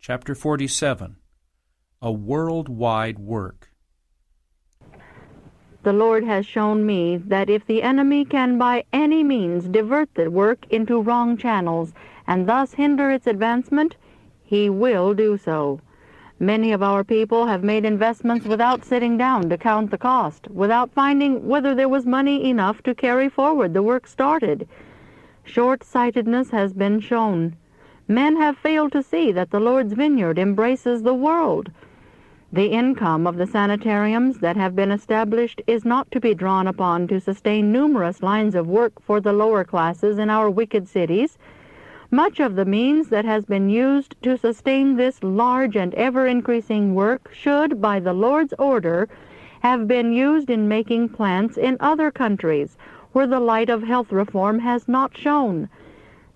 Chapter 47. A Worldwide Work. The Lord has shown me that if the enemy can by any means divert the work into wrong channels and thus hinder its advancement, he will do so. Many of our people have made investments without sitting down to count the cost, without finding whether there was money enough to carry forward the work started. Short-sightedness has been shown. Men have failed to see that the Lord's vineyard embraces the world. The income of the sanitariums that have been established is not to be drawn upon to sustain numerous lines of work for the lower classes in our wicked cities. Much of the means that has been used to sustain this large and ever-increasing work should, by the Lord's order, have been used in making plants in other countries where the light of health reform has not shone.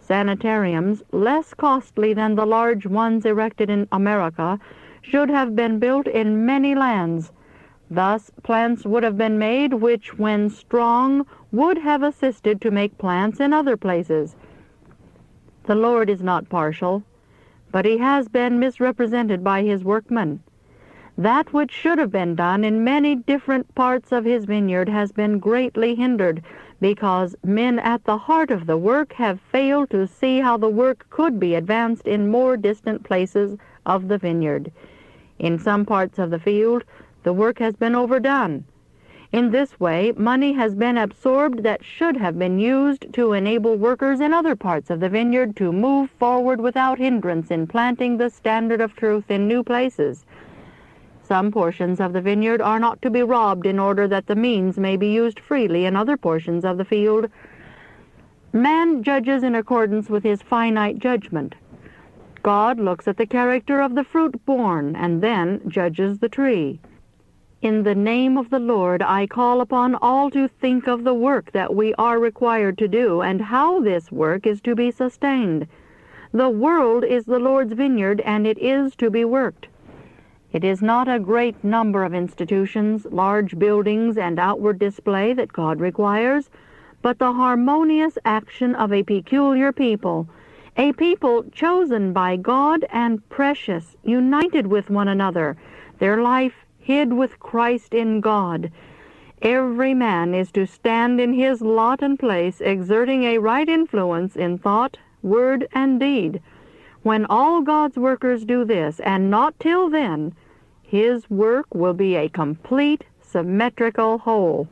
Sanitariums, less costly than the large ones erected in America, should have been built in many lands. Thus, plants would have been made which, when strong, would have assisted to make plants in other places. The Lord is not partial, but he has been misrepresented by his workmen. That which should have been done in many different parts of his vineyard has been greatly hindered, because men at the heart of the work have failed to see how the work could be advanced in more distant places of the vineyard. In some parts of the field, the work has been overdone. In this way, money has been absorbed that should have been used to enable workers in other parts of the vineyard to move forward without hindrance in planting the standard of truth in new places. Some portions of the vineyard are not to be robbed in order that the means may be used freely in other portions of the field. Man judges in accordance with his finite judgment. God looks at the character of the fruit borne and then judges the tree. In the name of the Lord, I call upon all to think of the work that we are required to do and how this work is to be sustained. The world is the Lord's vineyard, and it is to be worked. It is not a great number of institutions, large buildings, and outward display that God requires, but the harmonious action of a peculiar people, a people chosen by God and precious, united with one another, their life hid with Christ in God. Every man is to stand in his lot and place, exerting a right influence in thought, word, and deed. When all God's workers do this, and not till then, his work will be a complete, symmetrical whole.